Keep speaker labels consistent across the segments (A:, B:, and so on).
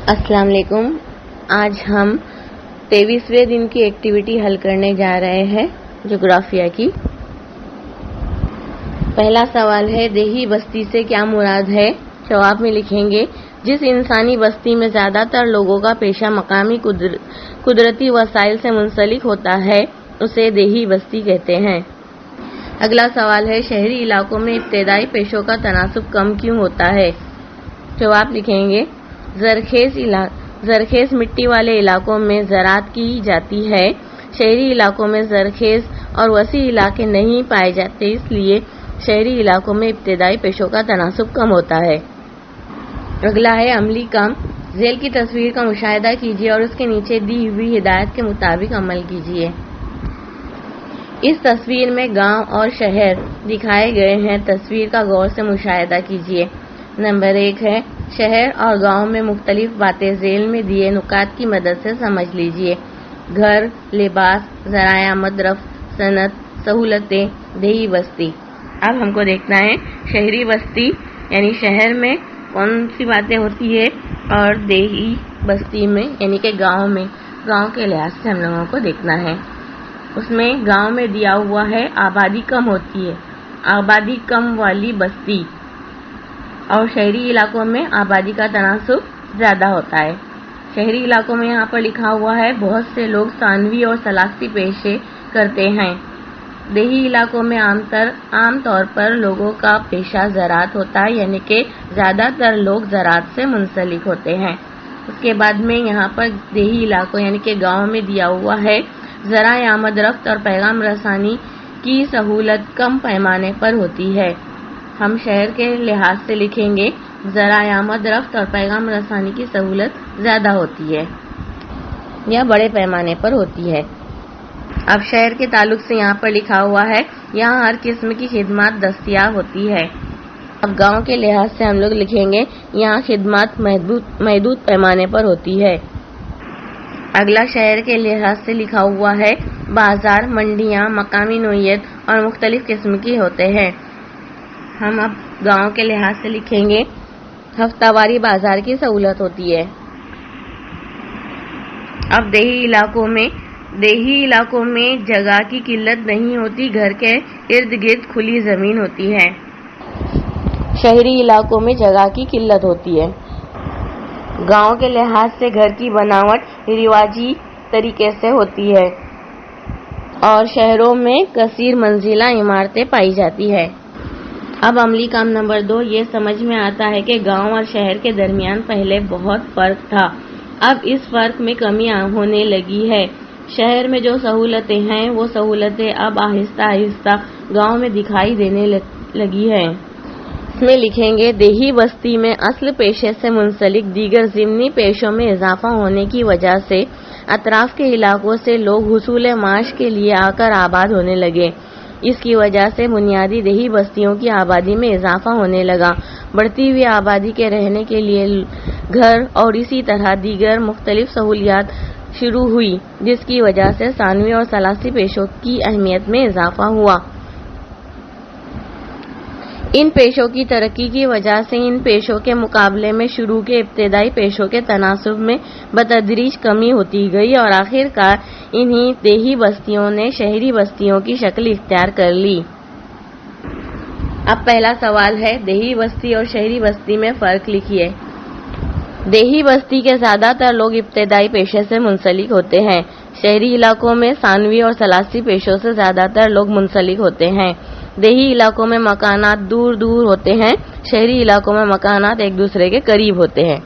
A: السلام علیکم. آج ہم 23ویں دن کی ایکٹیویٹی حل کرنے جا رہے ہیں جغرافیہ کی. پہلا سوال ہے دیہی بستی سے کیا مراد ہے؟ جواب میں لکھیں گے جس انسانی بستی میں زیادہ تر لوگوں کا پیشہ مقامی قدرتی وسائل سے منسلک ہوتا ہے اسے دیہی بستی کہتے ہیں. اگلا سوال ہے شہری علاقوں میں ابتدائی پیشوں کا تناسب کم کیوں ہوتا ہے؟ جواب لکھیں گے زرخیز مٹی والے علاقوں میں زراعت کی جاتی ہے. شہری علاقوں میں زرخیز اور وسیع علاقے نہیں پائے جاتے، اس لیے شہری علاقوں میں ابتدائی پیشوں کا تناسب کم ہوتا ہے. اگلا ہے عملی کام. ذیل کی تصویر کا مشاہدہ کیجیے اور اس کے نیچے دی ہوئی ہدایت کے مطابق عمل کیجیے. اس تصویر میں گاؤں اور شہر دکھائے گئے ہیں. تصویر کا غور سے مشاہدہ کیجیے. نمبر 1 ہے شہر اور گاؤں میں مختلف باتیں ذیل میں دیے نکات کی مدد سے سمجھ لیجیے. گھر، لباس، ذرائع آمد رفت، صنعت، سہولتیں، دیہی بستی. اب ہم کو دیکھنا ہے شہری بستی یعنی شہر میں کون سی باتیں ہوتی ہے اور دیہی بستی میں یعنی کہ گاؤں کے لحاظ سے ہم لوگوں کو دیکھنا ہے. اس میں گاؤں میں دیا ہوا ہے آبادی کم ہوتی ہے، آبادی کم والی بستی، اور شہری علاقوں میں آبادی کا تناسب زیادہ ہوتا ہے. شہری علاقوں میں یہاں پر لکھا ہوا ہے بہت سے لوگ ثانوی اور سلاستی پیشے کرتے ہیں. دیہی علاقوں میں عام طور پر لوگوں کا پیشہ زراعت ہوتا ہے یعنی کہ زیادہ تر لوگ زراعت سے منسلک ہوتے ہیں. اس کے بعد میں یہاں پر دیہی علاقوں یعنی کہ گاؤں میں دیا ہوا ہے ذرائع آمد رفت اور پیغام رسانی کی سہولت کم پیمانے پر ہوتی ہے. ہم شہر کے لحاظ سے لکھیں گے ذرائع آمد رفت اور پیغام رسانی کی سہولت زیادہ ہوتی ہے یا بڑے پیمانے پر ہوتی ہے. اب شہر کے تعلق سے یہاں پر لکھا ہوا ہے یہاں ہر قسم کی خدمات دستیاب ہوتی ہے. اب گاؤں کے لحاظ سے ہم لوگ لکھیں گے یہاں خدمات محدود پیمانے پر ہوتی ہے. اگلا شہر کے لحاظ سے لکھا ہوا ہے بازار، منڈیاں مقامی نوعیت اور مختلف قسم کی ہوتے ہیں. ہم اب گاؤں کے لحاظ سے لکھیں گے ہفتہ واری بازار کی سہولت ہوتی ہے. اب دیہی علاقوں میں جگہ کی قلت نہیں ہوتی، گھر کے ارد گرد کھلی زمین ہوتی ہے. شہری علاقوں میں جگہ کی قلت ہوتی ہے. گاؤں کے لحاظ سے گھر کی بناوٹ رواجی طریقے سے ہوتی ہے اور شہروں میں کثیر منزلہ عمارتیں پائی جاتی ہے. اب عملی کام نمبر 2 یہ سمجھ میں آتا ہے کہ گاؤں اور شہر کے درمیان پہلے بہت فرق تھا، اب اس فرق میں کمی ہونے لگی ہے. شہر میں جو سہولتیں ہیں وہ سہولتیں اب آہستہ آہستہ گاؤں میں دکھائی دینے لگی ہیں. اس میں لکھیں گے دیہی بستی میں اصل پیشے سے منسلک دیگر ضمنی پیشوں میں اضافہ ہونے کی وجہ سے اطراف کے علاقوں سے لوگ حصول معاش کے لیے آ کر آباد ہونے لگے. اس کی وجہ سے بنیادی دیہی بستیوں کی آبادی میں اضافہ ہونے لگا. بڑھتی ہوئی آبادی کے رہنے کے لیے گھر اور اسی طرح دیگر مختلف سہولیات شروع ہوئی جس کی وجہ سے ثانوی اور ثلاثی پیشوں کی اہمیت میں اضافہ ہوا. ان پیشوں کی ترقی کی وجہ سے ان پیشوں کے مقابلے میں شروع کے ابتدائی پیشوں کے تناسب میں بتدریج کمی ہوتی گئی اور آخر کار انہی دیہی بستیوں نے شہری بستیوں کی شکل اختیار کر لی. اب پہلا سوال ہے دیہی بستی اور شہری بستی میں فرق لکھیے. دیہی بستی کے زیادہ تر لوگ ابتدائی پیشے سے منسلک ہوتے ہیں. شہری علاقوں میں ثانوی اور ثلاثی پیشوں سے زیادہ تر لوگ منسلک ہوتے ہیں. دیہی علاقوں میں مکانات دور دور ہوتے ہیں، شہری علاقوں میں مکانات ایک دوسرے کے قریب ہوتے ہیں.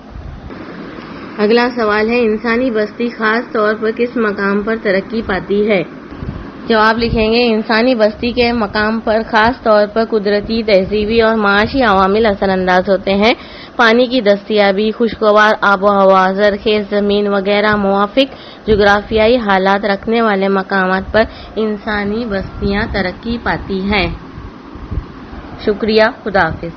A: اگلا سوال ہے انسانی بستی خاص طور پر کس مقام پر ترقی پاتی ہے؟ جواب لکھیں گے انسانی بستی کے مقام پر خاص طور پر قدرتی، تہذیبی اور معاشی عوامل اثر انداز ہوتے ہیں. پانی کی دستیابی، خوشگوار آب و ہوا، زرخیز زمین وغیرہ موافق جغرافیائی حالات رکھنے والے مقامات پر انسانی بستیاں ترقی پاتی ہیں. شکریہ. خدا حافظ.